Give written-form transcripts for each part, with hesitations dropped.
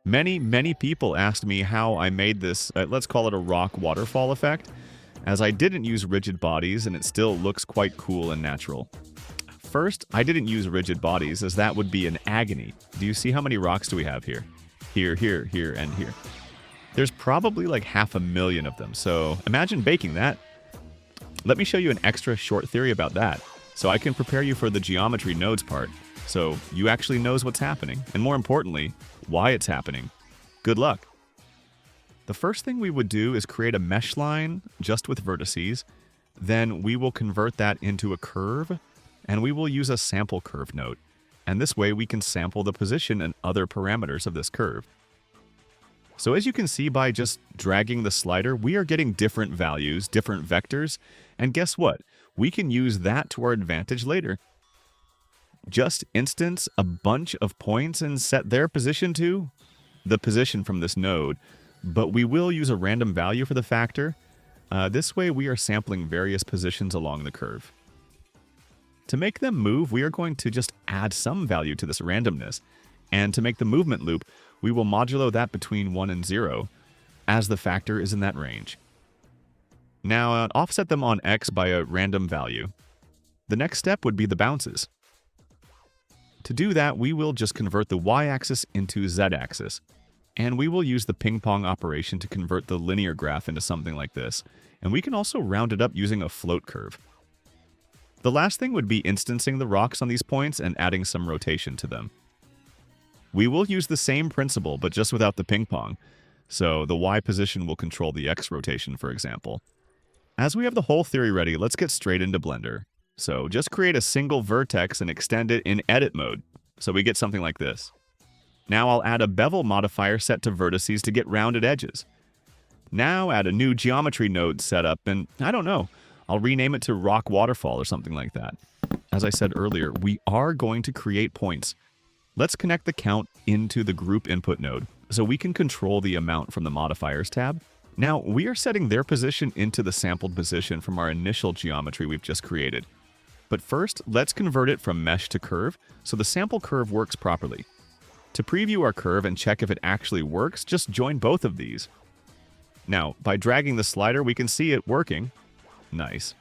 Many people asked me how I made this, let's call it a rock waterfall effect, as I didn't use rigid bodies and it still looks quite cool and natural. First, I didn't use rigid bodies as that would be an agony. Do you see how many rocks do we have here? Here, here, here, and here. There's probably like 500,000 of them, so imagine baking that. Let me show you an extra short theory about that, so I can prepare you for the geometry nodes part, so you actually knows what's happening, and more importantly, why it's happening. Good luck. The first thing we would do is create a mesh line just with vertices, then we will convert that into a curve, and we will use a sample curve node, and this way we can sample the position and other parameters of this curve. So as you can see by just dragging the slider, we are getting different values, different vectors, and guess what? We can use that to our advantage later. Just instance a bunch of points and set their position to the position from this node, but we will use a random value for the factor. This way we are sampling various positions along the curve. To make them move, we are going to just add some value to this randomness, and to make the movement loop, we will modulo that between 1 and 0, as the factor is in that range. Now, offset them on X by a random value. The next step would be the bounces. To do that, we will just convert the y-axis into z-axis, and we will use the ping-pong operation to convert the linear graph into something like this, and we can also round it up using a float curve. The last thing would be instancing the rocks on these points and adding some rotation to them. We will use the same principle, but just without the ping-pong, so the y position will control the x rotation, for example. As we have the whole theory ready, let's get straight into Blender. So just create a single vertex and extend it in edit mode, so we get something like this. Now I'll add a bevel modifier set to vertices to get rounded edges. Now add a new geometry node setup, and I don't know, I'll rename it to Rock Waterfall or something like that. As I said earlier, we are going to create points. Let's connect the count into the group input node, so we can control the amount from the modifiers tab. Now we are setting their position into the sampled position from our initial geometry we've just created. But first, let's convert it from mesh to curve, so the sample curve works properly. To preview our curve and check if it actually works, just join both of these. Now, by dragging the slider, we can see it working. Nice.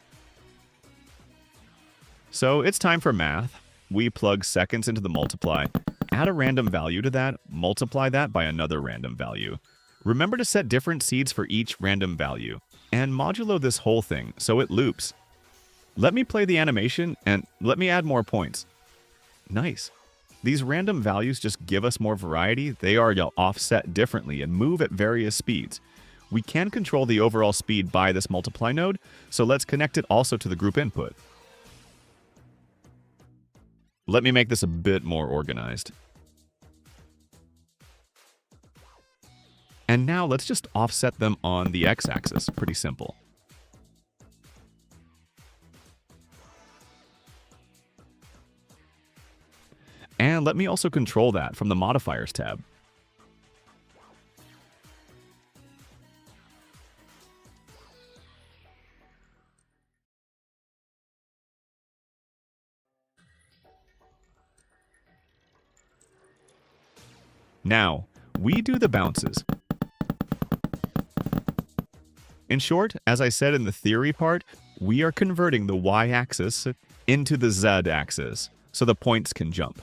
So it's time for math. We plug seconds into the multiply, add a random value to that, multiply that by another random value. Remember to set different seeds for each random value, and modulo this whole thing so it loops. Let me play the animation, and let me add more points. Nice. These random values just give us more variety. They are offset differently and move at various speeds. We can control the overall speed by this multiply node, so let's connect it also to the group input. Let me make this a bit more organized. And now let's just offset them on the x-axis. Pretty simple. And let me also control that from the modifiers tab. Now, we do the bounces. In short, as I said in the theory part, we are converting the y-axis into the z-axis, so the points can jump.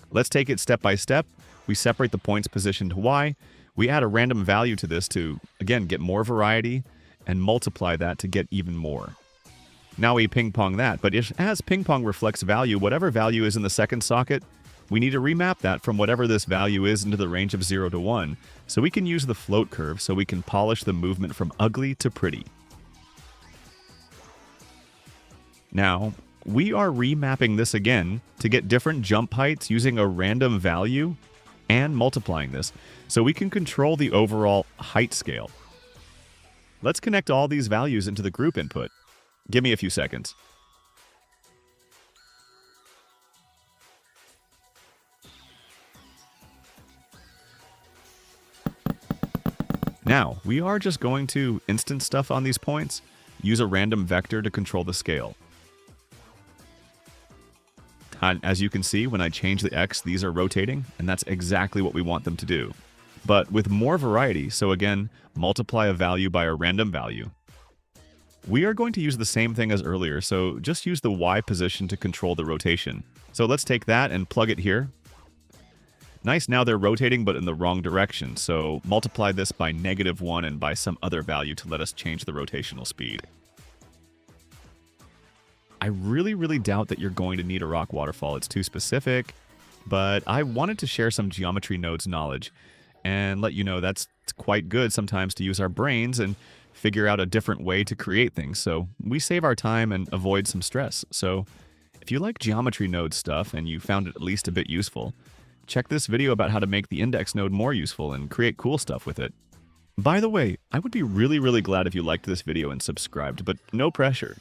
Let's take it step by step. We separate the points position to y. We add a random value to this to, again, get more variety, and multiply that to get even more. Now we ping-pong that, but as ping-pong reflects value, whatever value is in the second socket, we need to remap that from whatever this value is into the range of 0 to 1, so we can use the float curve so we can polish the movement from ugly to pretty. Now, we are remapping this again to get different jump heights using a random value and multiplying this, so we can control the overall height scale. Let's connect all these values into the group input. Give me a few seconds. Now, we are just going to instance stuff on these points, use a random vector to control the scale. As you can see, when I change the X, these are rotating, and that's exactly what we want them to do. but with more variety. So again, multiply a value by a random value. We are going to use the same thing as earlier, so just use the Y position to control the rotation. So let's take that and plug it here. Nice, now they're rotating but in the wrong direction, so multiply this by -1 and by some other value to let us change the rotational speed. I really doubt that you're going to need a rock waterfall. It's too specific, but I wanted to share some geometry nodes knowledge and let you know that's quite good sometimes to use our brains and figure out a different way to create things. So we save our time and avoid some stress. So if you like geometry node stuff and you found it at least a bit useful, check this video about how to make the index node more useful and create cool stuff with it. By the way, I would be really glad if you liked this video and subscribed, but no pressure.